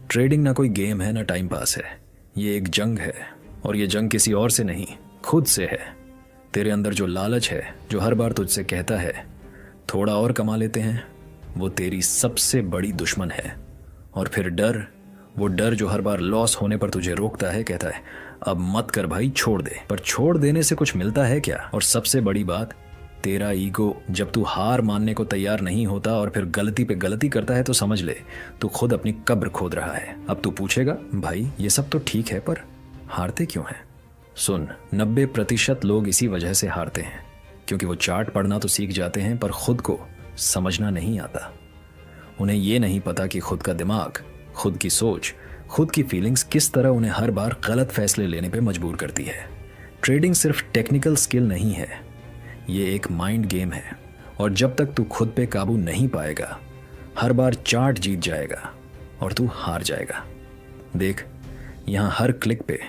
Trading ना कोई game है ना टाइम पास है, ये एक जंग है। और ये जंग किसी और से नहीं, खुद से है। तेरे अंदर जो लालच है, जो हर बार तुझसे कहता है थोड़ा और कमा लेते हैं, वो तेरी सबसे बड़ी दुश्मन है। और फिर डर, वो डर जो हर बार लॉस होने पर तुझे रोकता है, कहता है अब मत कर भाई, छोड़ दे। पर छोड़ देने से कुछ मिलता है क्या? और सबसे बड़ी बात, तेरा ईगो। जब तू हार मानने को तैयार नहीं होता और फिर गलती पे गलती करता है तो समझ ले तू खुद अपनी कब्र खोद रहा है। अब तू पूछेगा भाई ये सब तो ठीक है पर हारते क्यों हैं? सुन, 90% लोग इसी वजह से हारते हैं क्योंकि वो चार्ट पढ़ना तो सीख जाते हैं पर खुद को समझना नहीं आता। उन्हें ये नहीं पता कि खुद का दिमाग, खुद की सोच, खुद की फीलिंग्स किस तरह उन्हें हर बार गलत फैसले लेने पे मजबूर करती है। ट्रेडिंग सिर्फ टेक्निकल स्किल नहीं है, ये एक माइंड गेम है। और जब तक तू खुद पे काबू नहीं पाएगा, हर बार चार्ट जीत जाएगा और तू हार जाएगा। देख, यहाँ हर क्लिक पे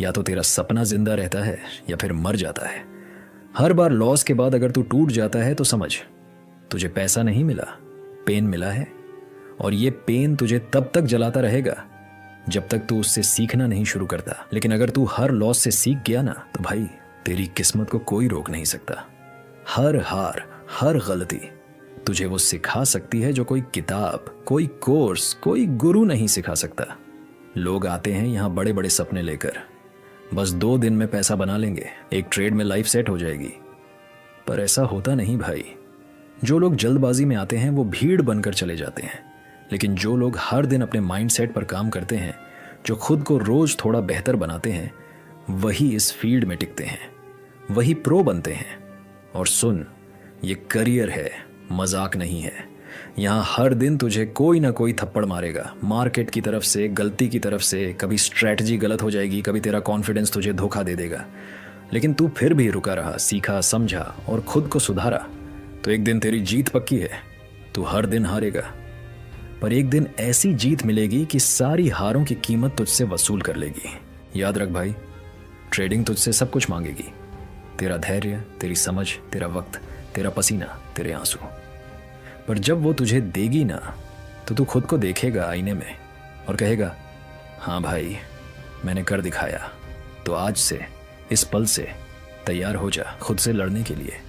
या तो तेरा सपना जिंदा रहता है या फिर मर जाता है। हर बार लॉस के बाद अगर तू टूट जाता है तो समझ तुझे पैसा नहीं मिला, पेन मिला है। और ये पेन तुझे तब तक जलाता रहेगा जब तक तू उससे सीखना नहीं शुरू करता। लेकिन अगर तू हर लॉस से सीख गया ना, तो भाई तेरी किस्मत को कोई रोक नहीं सकता। हर हार, हर गलती तुझे वो सिखा सकती है जो कोई किताब, कोई कोर्स, कोई गुरु नहीं सिखा सकता। लोग आते हैं यहाँ बड़े बड़े सपने लेकर, बस 2 दिन में पैसा बना लेंगे, एक ट्रेड में लाइफ सेट हो जाएगी। पर ऐसा होता नहीं भाई। जो लोग जल्दबाजी में आते हैं वो भीड़ बनकर चले जाते हैं, लेकिन जो लोग हर दिन अपने माइंडसेट पर काम करते हैं, जो खुद को रोज थोड़ा बेहतर बनाते हैं, वही इस फील्ड में टिकते हैं, वही प्रो बनते हैं। और सुन, ये करियर है, मजाक नहीं है। यहाँ हर दिन तुझे कोई ना कोई थप्पड़ मारेगा, मार्केट की तरफ से, गलती की तरफ से। कभी स्ट्रैटेजी गलत हो जाएगी, कभी तेरा कॉन्फिडेंस तुझे धोखा दे देगा। लेकिन तू फिर भी रुका रहा, सीखा, समझा और खुद को सुधारा, तो एक दिन तेरी जीत पक्की है। तू हर दिन हारेगा, पर एक दिन ऐसी जीत मिलेगी कि सारी हारों की कीमत तुझसे वसूल कर लेगी। याद रख भाई, ट्रेडिंग तुझसे सब कुछ मांगेगी, तेरा धैर्य, तेरी समझ, तेरा वक्त, तेरा पसीना, तेरे आंसू। पर जब वो तुझे देगी ना, तो तू खुद को देखेगा आईने में और कहेगा हाँ भाई, मैंने कर दिखाया। तो आज से, इस पल से तैयार हो जा खुद से लड़ने के लिए,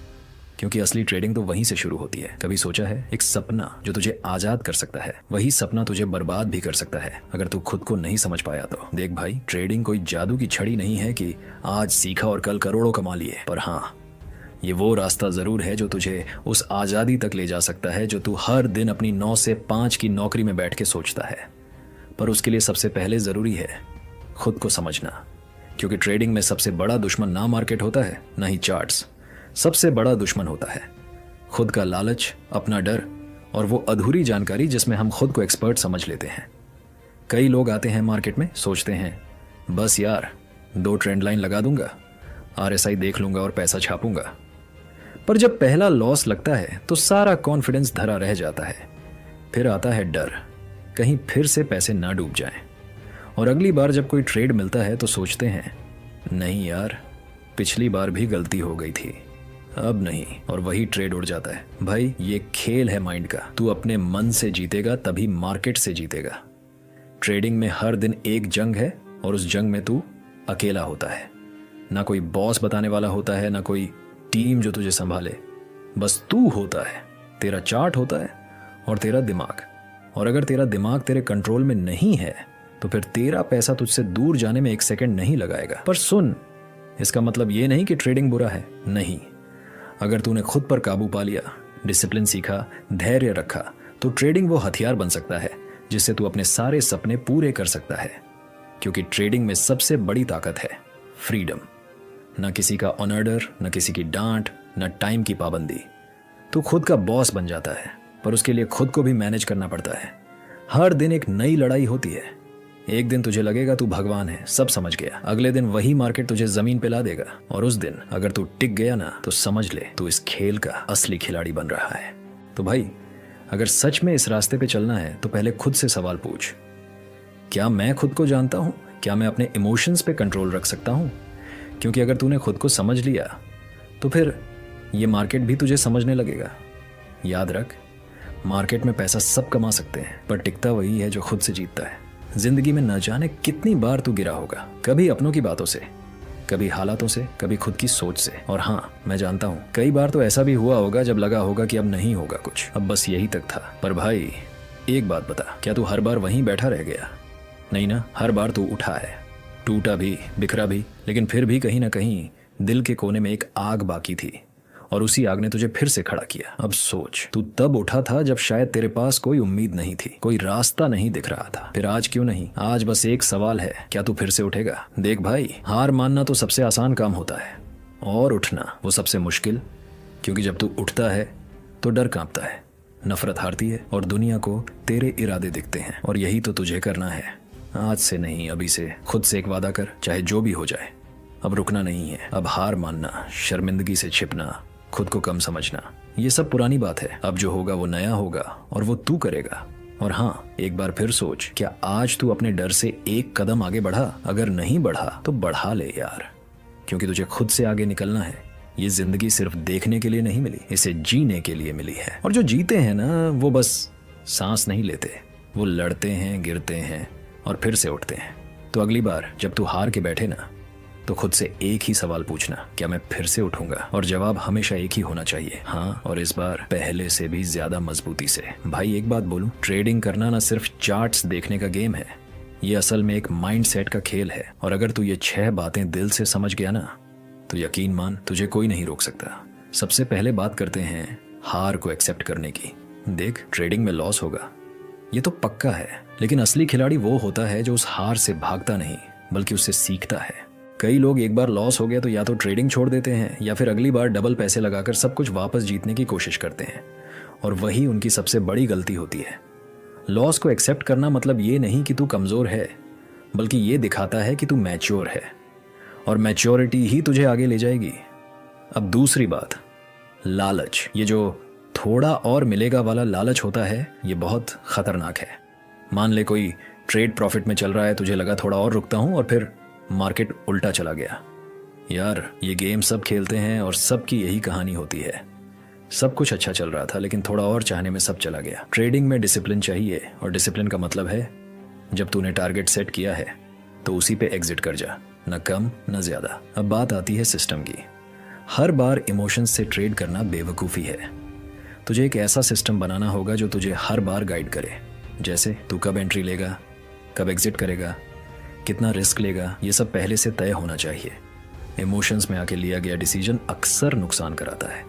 क्योंकि असली ट्रेडिंग तो वहीं से शुरू होती है। कभी सोचा है, एक सपना जो तुझे आजाद कर सकता है, वही सपना तुझे बर्बाद भी कर सकता है अगर तू खुद को नहीं समझ पाया तो। देख भाई, ट्रेडिंग कोई जादू की छड़ी नहीं है कि आज सीखा और कल करोड़ों कमा लिए। पर हाँ, ये वो रास्ता जरूर है जो तुझे उस आजादी तक ले जा सकता है जो तू हर दिन अपनी 9 से 5 की नौकरी में बैठ के सोचता है। पर उसके लिए सबसे पहले जरूरी है खुद को समझना, क्योंकि ट्रेडिंग में सबसे बड़ा दुश्मन ना मार्केट होता है, ना ही चार्ट्स। सबसे बड़ा दुश्मन होता है खुद का लालच, अपना डर और वो अधूरी जानकारी जिसमें हम खुद को एक्सपर्ट समझ लेते हैं। कई लोग आते हैं मार्केट में, सोचते हैं बस यार 2 ट्रेंड लाइन लगा दूंगा, RSI देख लूंगा और पैसा छापूंगा। पर जब पहला लॉस लगता है तो सारा कॉन्फिडेंस धरा रह जाता है। फिर आता है डर, कहीं फिर से पैसे ना डूब जाएं। और अगली बार जब कोई ट्रेड मिलता है तो सोचते हैं नहीं यार, पिछली बार भी गलती हो गई थी, अब नहीं। और वही ट्रेड उड़ जाता है। भाई, ये खेल है माइंड का। तू अपने मन से जीतेगा तभी मार्केट से जीतेगा। ट्रेडिंग में हर दिन एक जंग है और उस जंग में तू अकेला होता है। ना कोई बॉस बताने वाला होता है, ना कोई टीम जो तुझे संभाले, बस तू होता है। तेरा चार्ट होता है और तेरा दिमाग। और अगर तेरा दिमाग तेरे कंट्रोल में नहीं है तो फिर तेरा पैसा तुझसे दूर जाने में 1 सेकंड नहीं लगाएगा। पर सुन, इसका मतलब ये नहीं कि ट्रेडिंग बुरा है, नहीं। अगर तूने खुद पर काबू पा लिया, डिसिप्लिन सीखा, धैर्य रखा, तो ट्रेडिंग वो हथियार बन सकता है जिससे तू अपने सारे सपने पूरे कर सकता है। क्योंकि ट्रेडिंग में सबसे बड़ी ताकत है फ्रीडम। ना किसी का ऑनर, ना किसी की डांट, ना टाइम की पाबंदी। तू खुद का बॉस बन जाता है, पर उसके लिए खुद को भी मैनेज करना पड़ता है। हर दिन एक नई लड़ाई होती है। एक दिन तुझे लगेगा तू भगवान है, सब समझ गया। अगले दिन वही मार्केट तुझे जमीन पे ला देगा। और उस दिन अगर तू टिक गया ना, तो समझ ले तू इस खेल का असली खिलाड़ी बन रहा है। तो भाई, अगर सच में इस रास्ते पे चलना है तो पहले खुद से सवाल पूछ, क्या मैं खुद को जानता हूँ? क्या मैं अपने इमोशंस पे कंट्रोल रख सकता हूँ? क्योंकि अगर तूने खुद को समझ लिया तो फिर ये मार्केट भी तुझे समझने लगेगा। याद रख, मार्केट में पैसा सब कमा सकते हैं, पर टिकता वही है जो खुद से जीतता है। जिंदगी में न जाने कितनी बार तू गिरा होगा, कभी अपनों की बातों से, कभी हालातों से, कभी खुद की सोच से। और हाँ, मैं जानता हूँ कई बार तो ऐसा भी हुआ होगा जब लगा होगा कि अब नहीं होगा कुछ, अब बस यही तक था। पर भाई एक बात बता, क्या तू हर बार वहीं बैठा रह गया? नहीं ना, हर बार तू उठा है, टूटा भी, बिखरा भी, लेकिन फिर भी कहीं ना कहीं दिल के कोने में एक आग बाकी थी और उसी आग ने तुझे फिर से खड़ा किया। अब सोच, तू तब उठा था जब शायद तेरे पास कोई उम्मीद नहीं थी, कोई रास्ता नहीं दिख रहा था। फिर आज क्यों नहीं? आज बस एक सवाल है, क्या तू फिर से उठेगा? देख भाई, हार मानना तो सबसे आसान काम होता है और उठना वो सबसे मुश्किल, क्योंकि जब तू उठता है तो डर कांपता है, नफरत हारती है और दुनिया को तेरे इरादे दिखते हैं। और यही तो तुझे करना है। आज से नहीं, अभी से खुद से एक वादा कर, चाहे जो भी हो जाए। अब रुकना नहीं है, अब हार मानना, शर्मिंदगी से छिपना, खुद को कम समझना, ये सब पुरानी बात है। अब जो होगा वो नया होगा और वो तू करेगा। और हाँ, एक बार फिर सोच, क्या आज तू अपने डर से एक कदम आगे बढ़ा? अगर नहीं बढ़ा तो बढ़ा ले यार, क्योंकि तुझे खुद से आगे निकलना है। ये जिंदगी सिर्फ देखने के लिए नहीं मिली, इसे जीने के लिए मिली है। और जो जीते हैं ना, वो बस सांस नहीं लेते, वो लड़ते हैं, गिरते हैं और फिर से उठते हैं। तो अगली बार जब तू हार के बैठे ना, तो खुद से एक ही सवाल पूछना, क्या मैं फिर से उठूंगा? और जवाब हमेशा एक ही होना चाहिए, हाँ, और इस बार पहले से भी ज्यादा मजबूती से। भाई एक बात बोलूं, ट्रेडिंग करना ना सिर्फ चार्ट्स देखने का गेम है, ये असल में एक माइंड सेट का खेल है। और अगर तू ये 6 बातें दिल से समझ गया ना, तो यकीन मान, तुझे कोई नहीं रोक सकता। सबसे पहले बात करते हैं हार को एक्सेप्ट करने की। देख, ट्रेडिंग में लॉस होगा, ये तो पक्का है, लेकिन असली खिलाड़ी वो होता है जो उस हार से भागता नहीं, बल्कि उससे सीखता है। कई लोग एक बार लॉस हो गया तो या तो ट्रेडिंग छोड़ देते हैं या फिर अगली बार डबल पैसे लगाकर सब कुछ वापस जीतने की कोशिश करते हैं, और वही उनकी सबसे बड़ी गलती होती है। लॉस को एक्सेप्ट करना मतलब ये नहीं कि तू कमजोर है, बल्कि ये दिखाता है कि तू मैच्योर है, और मैच्योरिटी ही तुझे आगे ले जाएगी। अब दूसरी बात, लालच। ये जो थोड़ा और मिलेगा वाला लालच होता है, ये बहुत खतरनाक है। मान ले कोई ट्रेड प्रॉफिट में चल रहा है, तुझे लगा थोड़ा और रुकता हूं, और फिर मार्केट उल्टा चला गया। यार, ये गेम सब खेलते हैं और सबकी यही कहानी होती है। सब कुछ अच्छा चल रहा था, लेकिन थोड़ा और चाहने में सब चला गया। ट्रेडिंग में डिसिप्लिन चाहिए, और डिसिप्लिन का मतलब है जब तूने टारगेट सेट किया है तो उसी पे एग्जिट कर जा, न कम न ज्यादा। अब बात आती है सिस्टम की। हर बार इमोशंस से ट्रेड करना बेवकूफ़ी है। तुझे एक ऐसा सिस्टम बनाना होगा जो तुझे हर बार गाइड करे, जैसे तू कब एंट्री लेगा, कब एग्जिट करेगा, कितना रिस्क लेगा, ये सब पहले से तय होना चाहिए। इमोशंस में आके लिया गया डिसीजन अक्सर नुकसान कराता है,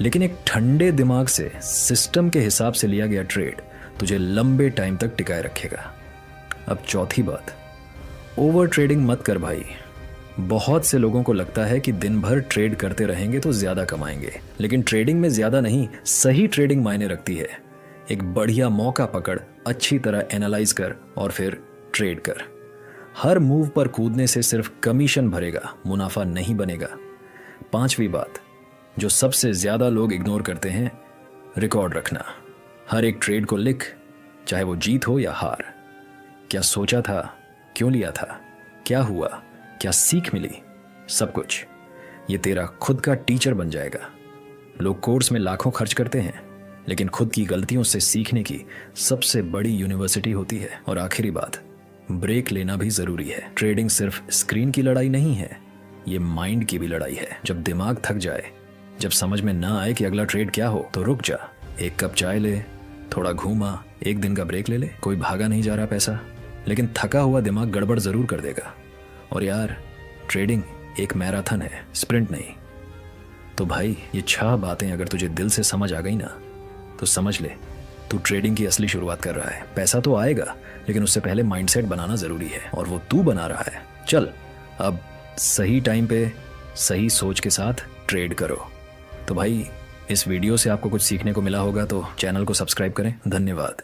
लेकिन एक ठंडे दिमाग से सिस्टम के हिसाब से लिया गया ट्रेड तुझे लंबे टाइम तक टिकाए रखेगा। अब चौथी बात, ओवर ट्रेडिंग मत कर भाई। बहुत से लोगों को लगता है कि दिन भर ट्रेड करते रहेंगे तो ज्यादा कमाएंगे, लेकिन ट्रेडिंग में ज्यादा नहीं, सही ट्रेडिंग मायने रखती है। एक बढ़िया मौका पकड़, अच्छी तरह एनालाइज कर और फिर ट्रेड कर। हर मूव पर कूदने से सिर्फ कमीशन भरेगा, मुनाफा नहीं बनेगा। पांचवी बात, जो सबसे ज्यादा लोग इग्नोर करते हैं, रिकॉर्ड रखना। हर एक ट्रेड को लिख, चाहे वो जीत हो या हार। क्या सोचा था, क्यों लिया था, क्या हुआ, क्या सीख मिली, सब कुछ। ये तेरा खुद का टीचर बन जाएगा। लोग कोर्स में लाखों खर्च करते हैं, लेकिन खुद की गलतियों से सीखने की सबसे बड़ी यूनिवर्सिटी होती है। और आखिरी बात, ब्रेक लेना भी जरूरी है। ट्रेडिंग सिर्फ स्क्रीन की लड़ाई नहीं है, ये माइंड की भी लड़ाई है। जब दिमाग थक जाए, जब समझ में ना आए कि अगला ट्रेड क्या हो, तो रुक जा, एक कप चाय ले, थोड़ा घूमा, एक दिन का ब्रेक ले ले। कोई भागा नहीं जा रहा पैसा, लेकिन थका हुआ दिमाग गड़बड़ जरूर कर देगा। और यार, ट्रेडिंग एक मैराथन है, स्प्रिंट नहीं। तो भाई, ये 6 बातें अगर तुझे दिल से समझ आ गई ना, तो समझ ले तू ट्रेडिंग की असली शुरुआत कर रहा है। पैसा तो आएगा, लेकिन उससे पहले माइंडसेट बनाना जरूरी है, और वो तू बना रहा है। चल, अब सही टाइम पे सही सोच के साथ ट्रेड करो। तो भाई, इस वीडियो से आपको कुछ सीखने को मिला होगा तो चैनल को सब्सक्राइब करें। धन्यवाद।